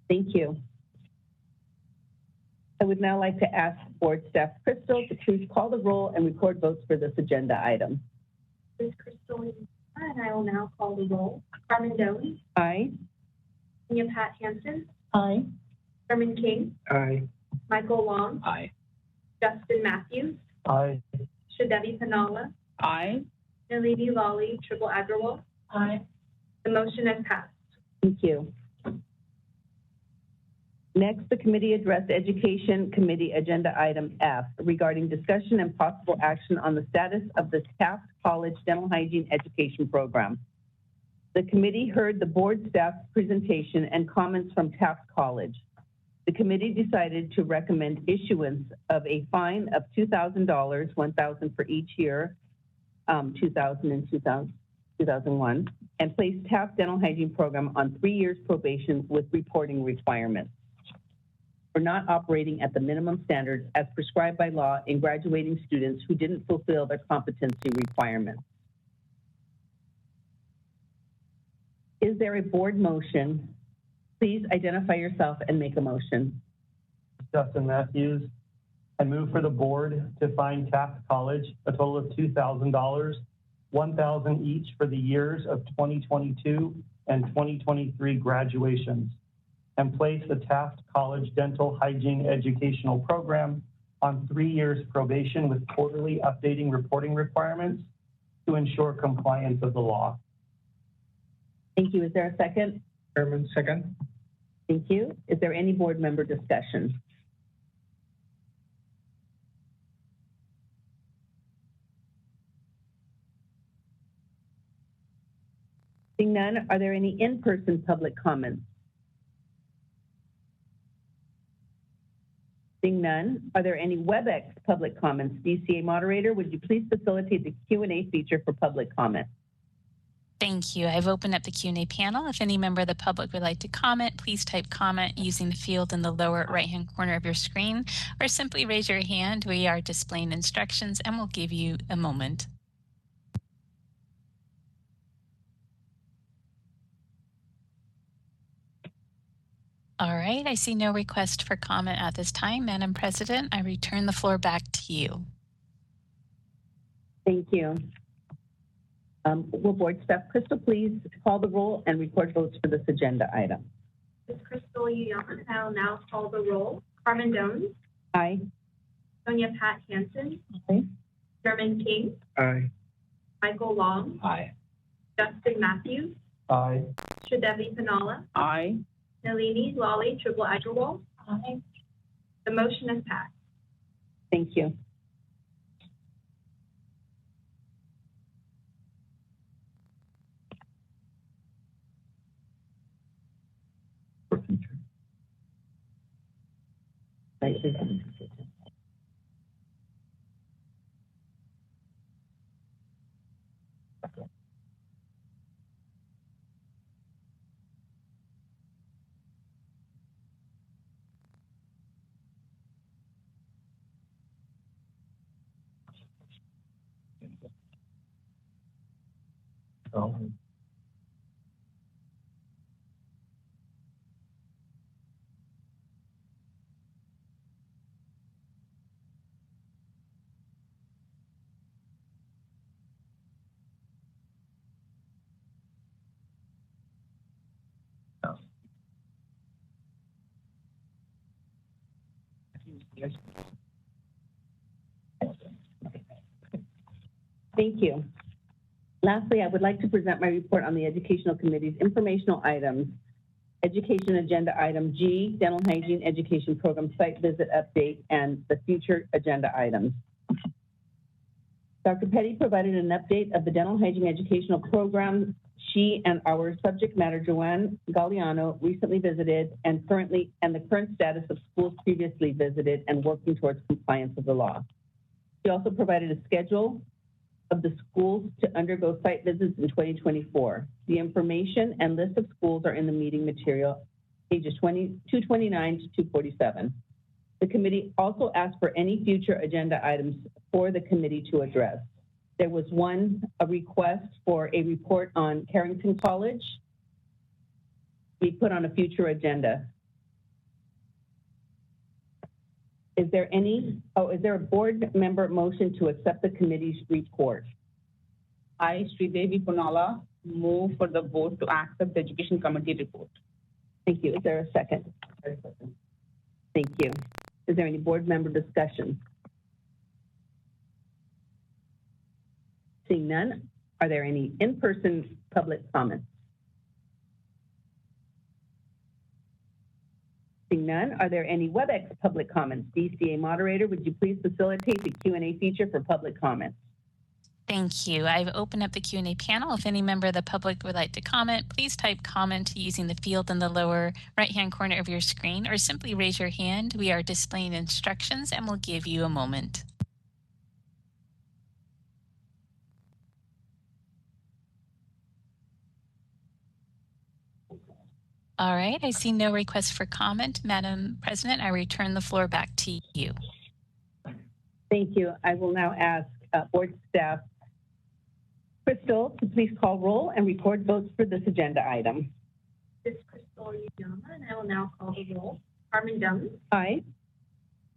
Thank you. I would now like to ask Board Staff Crystal to please call the roll and record votes for this agenda item. This is Crystal, and I will now call the roll. Carmen Doe. Aye. Sonia Pat Hansen. Aye. Sherman King. Aye. Michael Long. Aye. Justin Matthews. Aye. Shadavi Panala. Aye. Nalini Lawley Triple Agrawal. Aye. The motion has passed. Thank you. Next, the committee addressed Education Committee Agenda Item F regarding discussion and possible action on the status of the Taft College Dental Hygiene Education Program. The committee heard the board staff's presentation and comments from Taft College. The committee decided to recommend issuance of a fine of $2,000, $1,000 for each year, 2000 and 2001, and place Taft Dental Hygiene Program on 3 years probation with reporting requirements for not operating at the minimum standards as prescribed by law in graduating students who didn't fulfill their competency requirements. Is there a board motion? Please identify yourself and make a motion. Justin Matthews. I move for the board to fine Taft College a total of $2,000, $1,000 each for the years of 2022 and 2023 graduations, and place the Taft College Dental Hygiene Educational Program on 3 years probation with quarterly updating reporting requirements to ensure compliance of the law. Thank you. Is there a second? Chairman, second. Thank you. Is there any board member discussion? Seeing none, are there any in-person public comments? Seeing none, are there any WebEx public comments? DCA moderator, would you please facilitate the Q&A feature for public comment? Thank you. I've opened up the Q&A panel. If any member of the public would like to comment, please type comment using the field in the lower right-hand corner of your screen, or simply raise your hand. We are displaying instructions and we'll give you a moment. All right, I see no request for comment at this time. Madam President, I return the floor back to you. Thank you. Will Board Staff Crystal please call the roll and record votes for this agenda item? This is Crystal Young, and I will now call the roll. Carmen Doe. Aye. Sonia Pat Hansen. Aye. Sherman King. Aye. Michael Long. Aye. Justin Matthews. Aye. Shadavi Panala. Aye. Nalini Lawley Triple Agrawal. Aye. The motion has passed. Thank you. Thank you. Lastly, I would like to present my report on the Educational Committee's informational items. Education Agenda Item G, Dental Hygiene Education Program Site Visit Update, and the future agenda items. Dr. Petty provided an update of the Dental Hygiene Educational Program. She and our subject matter, Joanne Galliano, recently visited and the current status of schools previously visited and working towards compliance with the law. She also provided a schedule of the schools to undergo site visits in 2024. The information and list of schools are in the meeting material, pages 229 to 247. The committee also asked for any future agenda items for the committee to address. There was a request for a report on Carrington College. We put on a future agenda. Is there a board member motion to accept the committee's report? I, Sridevi Punala, move for the board to accept the Education Committee report. Thank you. Is there a second? Thank you. Is there any board member discussion? Seeing none, are there any in-person public comments? Seeing none, are there any WebEx public comments? DCA moderator, would you please facilitate the Q&A feature for public comments? Thank you. I've opened up the Q&A panel. If any member of the public would like to comment, please type comment using the field in the lower right-hand corner of your screen, or simply raise your hand. We are displaying instructions and we'll give you a moment. All right, I see no requests for comment. Madam President, I return the floor back to you. Thank you. I will now ask board staff Crystal to please call roll and record votes for this agenda item. This is Crystal Yama, and I will now call the roll. Carmen Dunn. Aye.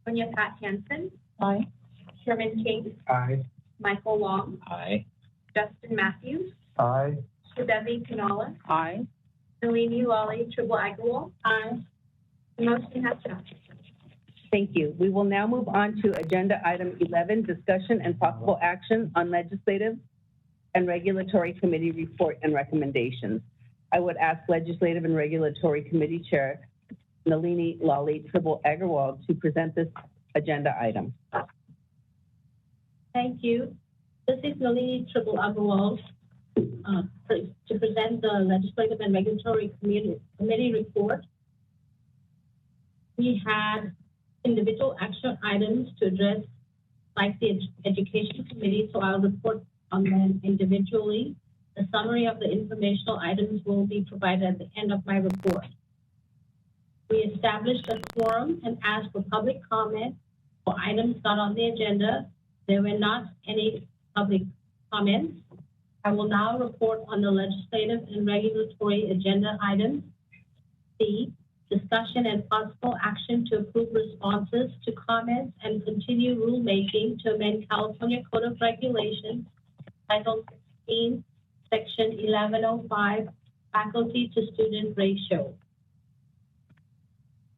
Sonia Pat Hansen. Aye. Sherman King. Aye. Michael Long. Aye. Justin Matthews. Aye. Sridevi Punala. Aye. Nalini Lally Triple Agarwal. Aye. The motion has passed. Thank you. We will now move on to agenda item 11, discussion and possible action on legislative and regulatory committee report and recommendations. I would ask Legislative and Regulatory Committee Chair Nalini Lally Triple Agarwal to present this agenda item. Thank you. This is Nalini Triple Agarwal to present the Legislative and Regulatory Committee report. We had individual action items to address, like the Education Committee, so I'll report on them individually. The summary of the informational items will be provided at the end of my report. We established a quorum and asked for public comment for items not on the agenda. There were not any public comments. I will now report on the legislative and regulatory agenda items. C, discussion and possible action to approve responses to comments and continue rulemaking to amend California Code of Regulations, Title 16, Section 1105, faculty to student ratio.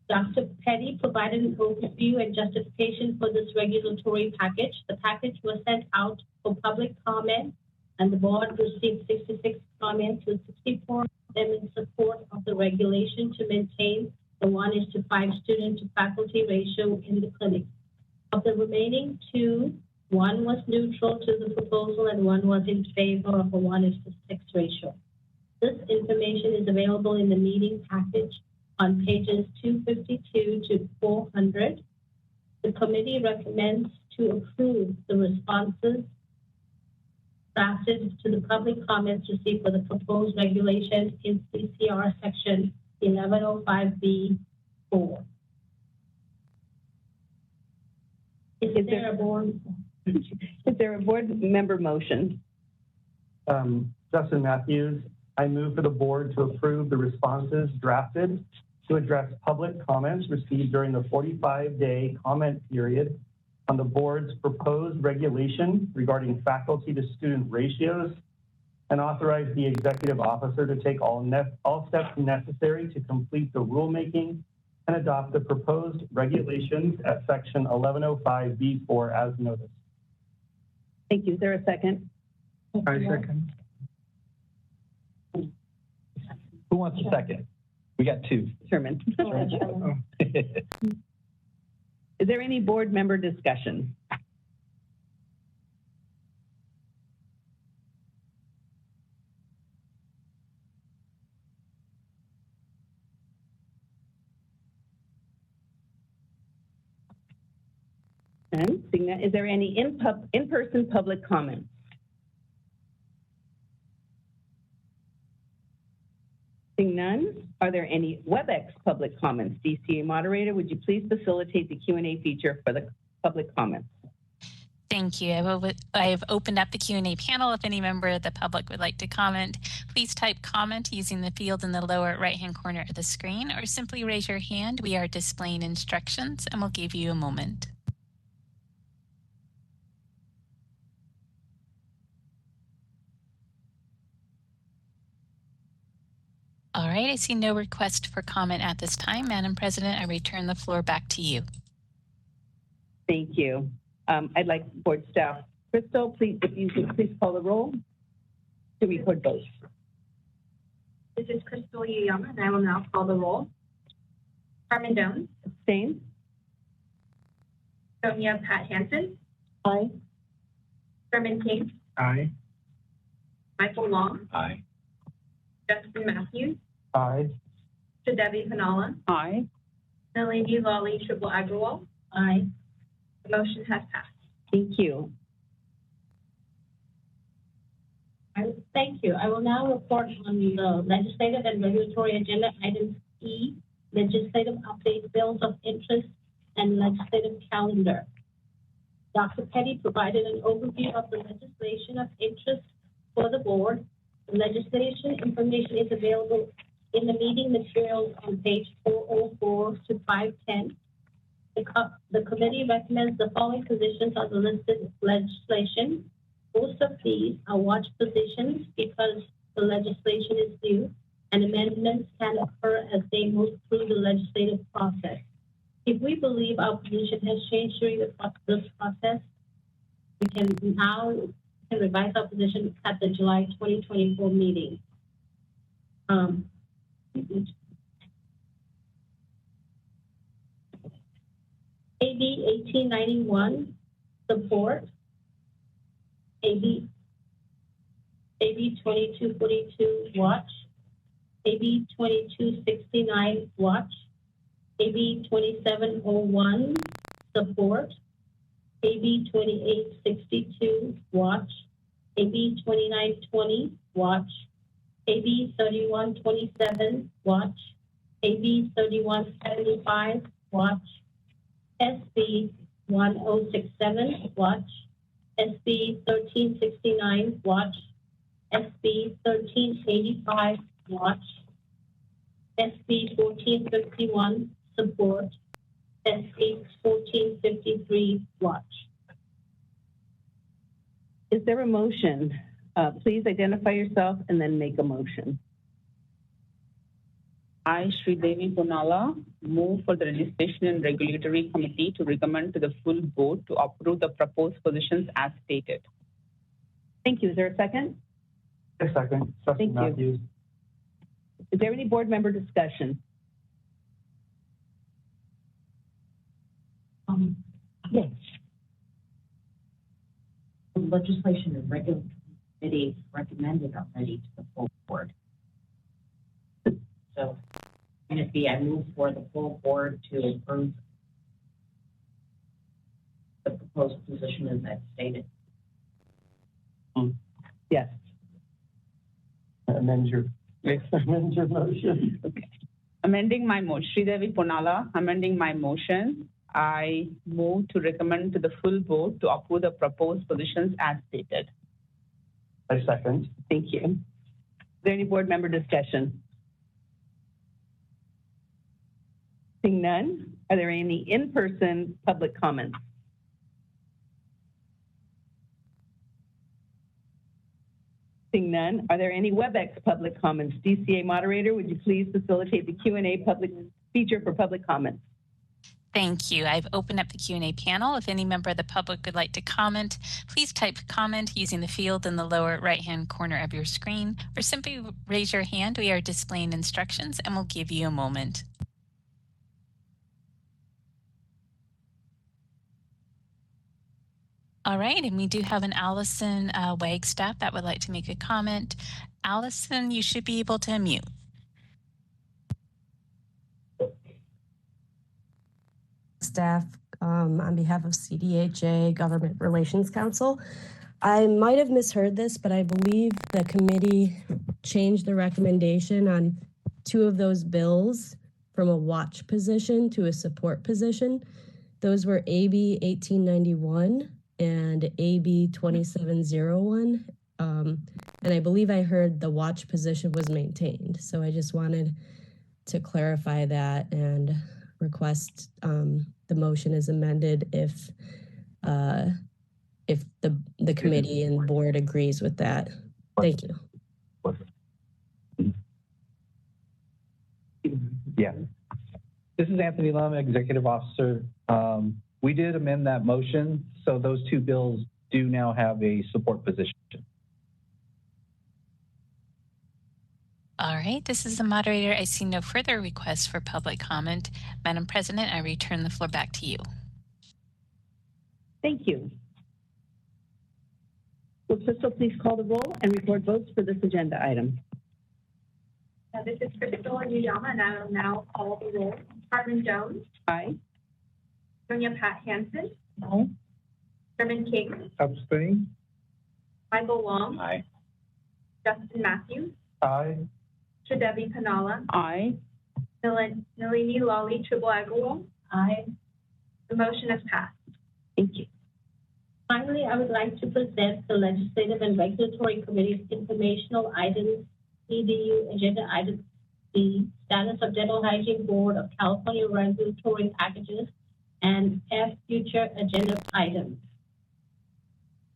Dr. Petty provided an overview and justification for this regulatory package. The package was sent out for public comment, and the board received 66 comments, with 64 of them in support of the regulation to maintain the 1:5 student to faculty ratio in the clinic. Of the remaining 2, 1 was neutral to the proposal and 1 was in favor of a 1:6 ratio. This information is available in the meeting package on pages 252 to 400. The committee recommends to approve the responses drafted to the public comments received for the proposed regulation in CCR section 1105B4. Is there a board member motion? Justin Matthews. I move for the board to approve the responses drafted to address public comments received during the 45-day comment period on the board's proposed regulation regarding faculty to student ratios, and authorize the executive officer to take all steps necessary to complete the rulemaking and adopt the proposed regulations at section 1105B4 as noticed. Thank you. Is there a second? I second. Who wants a second? We got two. Sherman. Is there any board member discussion? And seeing that, is there any in-person public comments? Seeing none, are there any WebEx public comments? DCA moderator, would you please facilitate the Q&A feature for the public comments? Thank you. I have opened up the Q&A panel. If any member of the public would like to comment, please type comment using the field in the lower right-hand corner of the screen, or simply raise your hand. We are displaying instructions, and we'll give you a moment. All right, I see no request for comment at this time. Madam President, I return the floor back to you. Thank you. I'd like board staff, Crystal, please, if you could please call the roll to record votes. This is Crystal Yuyama, and I will now call the roll. Carmen Jones. Abstain. Sonia Pat Hansen. Aye. Sherman King. Aye. Michael Long. Aye. Justin Matthews. Aye. Debbie Panala. Aye. Nalini Lali Triple Agrawal. Aye. The motion has passed. Thank you. Thank you. I will now report on the legislative and regulatory agenda items E, legislative update, bills of interest, and legislative calendar. Dr. Petty provided an overview of the legislation of interest for the board. The legislation information is available in the meeting materials on page 404 to 510. The committee recommends the following positions on the listed legislation. Most of these are watch positions because the legislation is new and amendments can occur as they move through the legislative process. If we believe our position has changed during this process, we can now revise our position at the July 2024 meeting. AB 1891, support. AB 2242, watch. AB 2269, watch. AB 2701, support. AB 2862, watch. AB 2920, watch. AB 3127, watch. AB 3175, watch. SB 1067, watch. SB 1369, watch. SB 1385, watch. SB 1451, support. SB 1453, watch. Is there a motion? Please identify yourself and then make a motion. I, Sridevi Punala, move for the Legislation and Regulatory Committee to recommend to the full board to approve the proposed positions as stated. Thank you. Is there a second? A second. Justin Thank you. Matthews. Is there any board member discussion? Yes. The legislation and regulatory committee recommended already to the full board. So, and it'd be, I move for the full board to approve the proposed position as that stated. Yes. Amend your motion. Okay. Amending my motion, Sridevi Punala, amending my motion, I move to recommend to the full board to approve the proposed positions as stated. I second. Thank you. Is there any board member discussion? Seeing none, are there any in-person public comments? Seeing none, are there any WebEx public comments? DCA moderator, would you please facilitate the Q&A public feature for public comments? Thank you. I've opened up the Q&A panel. If any member of the public would like to comment, please type comment using the field in the lower right-hand corner of your screen, or simply raise your hand. We are displaying instructions and we'll give you a moment. All right, and we do have an Allison Wagstaff that would like to make a comment. Allison, you should be able to unmute. Staff, on behalf of CDHA Government Relations Council. I might have misheard this, but I believe the committee changed the recommendation on 2 of those bills from a watch position to a support position. Those were AB 1891 and AB 2701. And I believe I heard the watch position was maintained. So I just wanted to clarify that and request the motion is amended if the committee and board agrees with that. Thank you. Yeah. This is Anthony Lum, Executive Officer. We did amend that motion, so those 2 bills do now have a support position. All right, this is the moderator. I see no further requests for public comment. Madam President, I return the floor back to you. Thank you. Will Crystal please call the roll and record votes for this agenda item? This is Crystal Nuyama, and I will now call the roll. Carmen Jones. Aye. Sonia Pat Hansen. Aye. Sherman King. Abstain. Michael Long. Aye. Justin Matthews. Aye. Debbie Panala. Aye. Nalini Lali Triple-Agarwal. Aye. The motion is passed. Thank you. Finally, I would like to present the Legislative and Regulatory Committee's informational items, CDU agenda item C, status of Dental Hygiene Board of California regulatory packages, and F, future agenda items.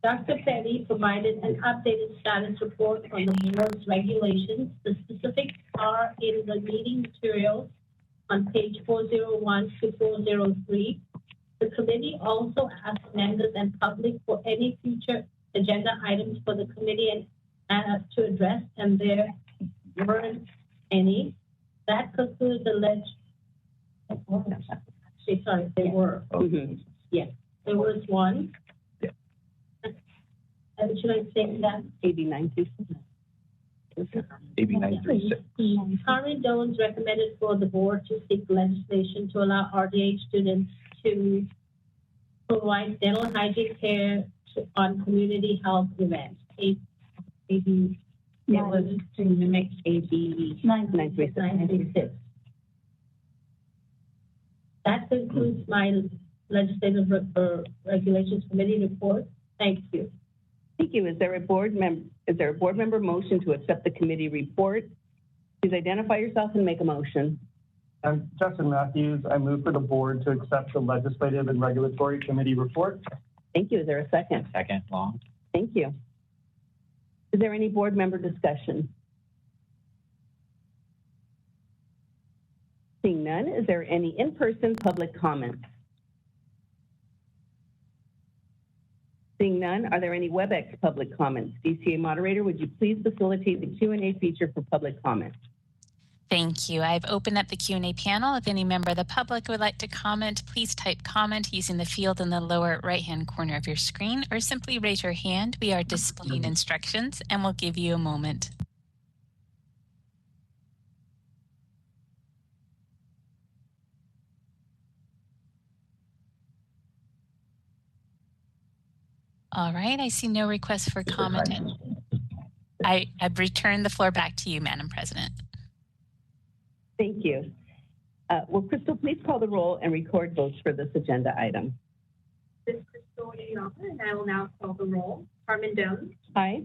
Dr. Petty provided an updated status report on the board's regulations. The specifics are in the meeting materials on page 401 to 403. The committee also asked members and public for any future agenda items for the committee and to address, and there weren't any. That concludes the sorry, there were. Yes, there was one. Should I say that? 8936. AB 936. Carmen Jones recommended for the board to seek legislation to allow RDH students to provide dental hygiene care on community health events. AB, it was to mimic AB 936. That concludes my legislative regulations committee report. Thank you. Thank you. Is there a board member motion to accept the committee report? Please identify yourself and make a motion. I'm Justin Matthews. I move for the board to accept the Legislative and Regulatory Committee report. Thank you. Is there a second? Second, Long. Thank you. Is there any board member discussion? Seeing none, is there any in-person public comments? Seeing none, are there any WebEx public comments? DCA moderator, would you please facilitate the Q&A feature for public comment? Thank you. I've opened up the Q&A panel. If any member of the public would like to comment, please type comment using the field in the lower right-hand corner of your screen, or simply raise your hand. We are displaying instructions and we'll give you a moment. All right, I see no requests for comment. I've returned the floor back to you, Madam President. Thank you. Will Crystal please call the roll and record votes for this agenda item? This is Crystal Nuyama, and I will now call the roll. Carmen Jones. Aye.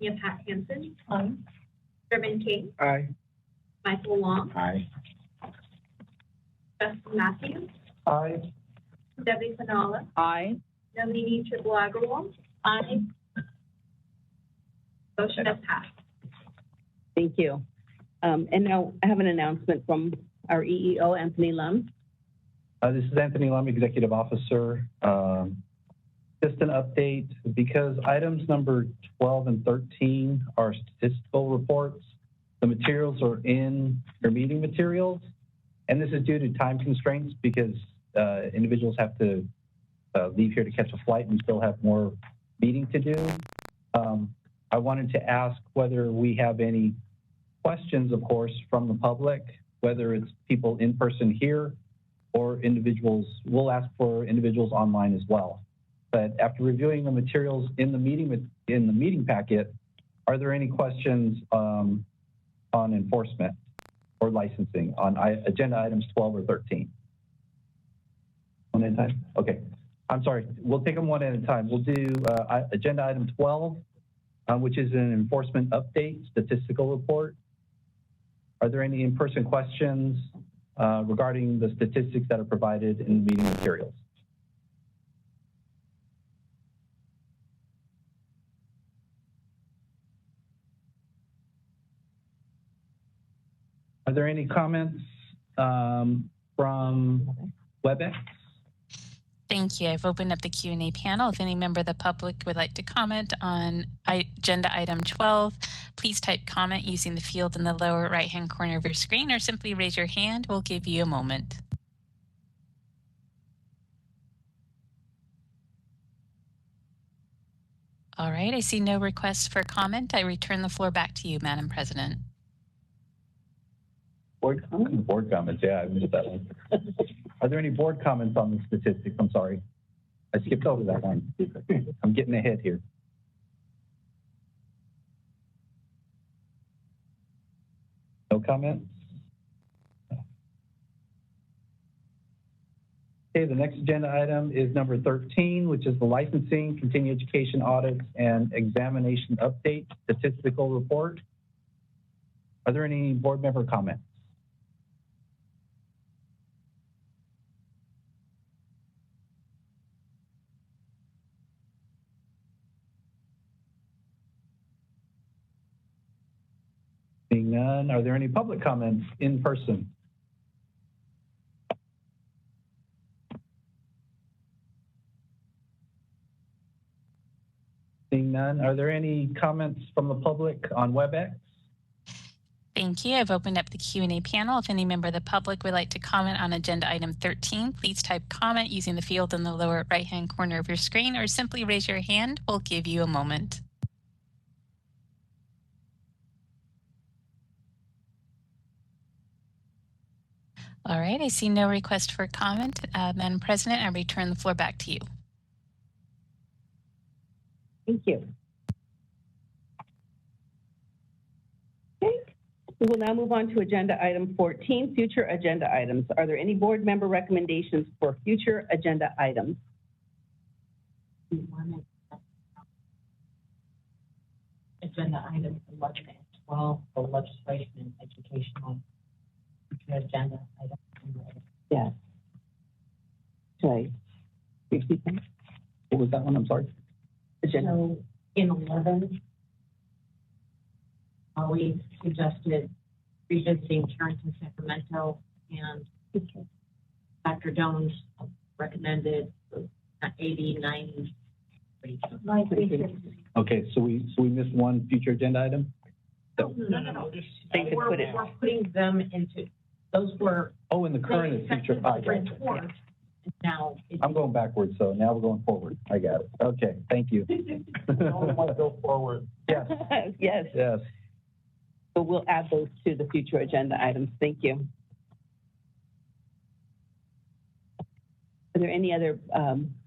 Mia Pat Hansen. Aye. Sherman King. Aye. Michael Long. Aye. Justin Matthews. Aye. Debbie Fanala. Aye. Nalini Tripalagarwal. Aye. Motion has passed. Thank you. And now I have an announcement from our EEO, Anthony Lum. This is Anthony Lum, Executive Officer. Just an update, because items number 12 and 13 are statistical reports. The materials are in your meeting materials, and this is due to time constraints because individuals have to leave here to catch a flight and still have more meeting to do. I wanted to ask whether we have any questions, of course, from the public, whether it's people in person here or individuals. We'll ask for individuals online as well. But after reviewing the materials in the meeting packet, are there any questions on enforcement or licensing on agenda items 12 or 13? One at a time? Okay. I'm sorry. We'll take them one at a time. We'll do agenda item 12, which is an enforcement update statistical report. Are there any in-person questions regarding the statistics that are provided in the meeting materials? Are there any comments from WebEx? Thank you. I've opened up the Q&A panel. If any member of the public would like to comment on agenda item 12, please type comment using the field in the lower right-hand corner of your screen, or simply raise your hand. We'll give you a moment. All right, I see no requests for comment. I return the floor back to you, Madam President. Board comments? Board comments, yeah, I missed that one. Are there any board comments on the statistics? I'm sorry. I skipped over that one. I'm getting ahead here. No comments? Okay, the next agenda item is number 13, which is the licensing, continuing education audits, and examination update statistical report. Are there any board member comments? Seeing none, are there any public comments in person? Seeing none, are there any comments from the public on WebEx? Thank you. I've opened up the Q&A panel. If any member of the public would like to comment on agenda item 13, please type comment using the field in the lower right-hand corner of your screen, or simply raise your hand. We'll give you a moment. All right, I see no request for comment. Madam President, I return the floor back to you. Thank you. Okay, we will now move on to agenda item 14, future agenda items. Are there any board member recommendations for future agenda items? Agenda items 11 and 12 for legislation and educational agenda items. Yes. Sorry. Repeat that? What was that one? I'm sorry. Agenda. So in 11, we suggested revisiting Carrington Sacramento, and Dr. Jones recommended AB 93. Okay, so we missed one future agenda item? No. We're putting them into, those were. Oh, in the current and future. I got it. Now I'm going backwards, so now we're going forward. I got it. Okay, thank you. Go forward. Yes. Yes. Yes. So we'll add those to the future agenda items. Thank you. Are there any other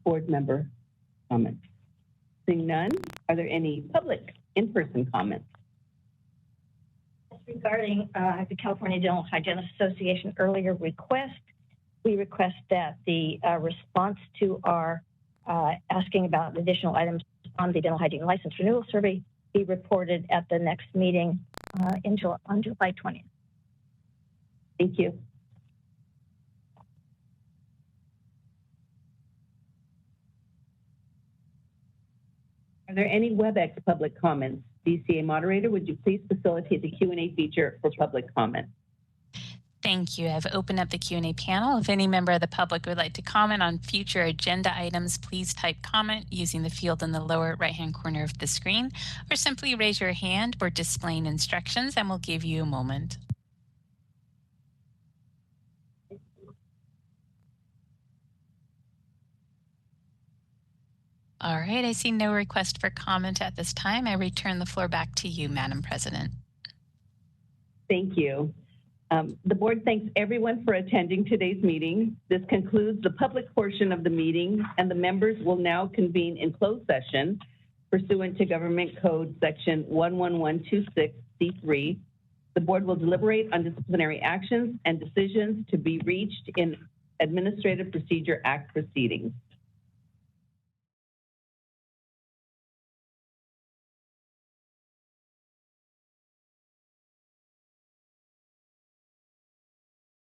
board member comments? Seeing none, are there any public in-person comments? Regarding the California Dental Hygienists Association earlier request, we request that the response to our asking about additional items on the dental hygiene license renewal survey be reported at the next meeting on July 20th. Thank you. Are there any WebEx public comments? DCA moderator, would you please facilitate the Q&A feature for public comment? Thank you. I've opened up the Q&A panel. If any member of the public would like to comment on future agenda items, please type comment using the field in the lower right-hand corner of the screen, or simply raise your hand or displaying instructions, and we'll give you a moment. All right, I see no request for comment at this time. I return the floor back to you, Madam President. Thank you. The board thanks everyone for attending today's meeting. This concludes the public portion of the meeting, and the members will now convene in closed session pursuant to Government Code Section 11126C3. The board will deliberate on disciplinary actions and decisions to be reached in Administrative Procedure Act proceedings.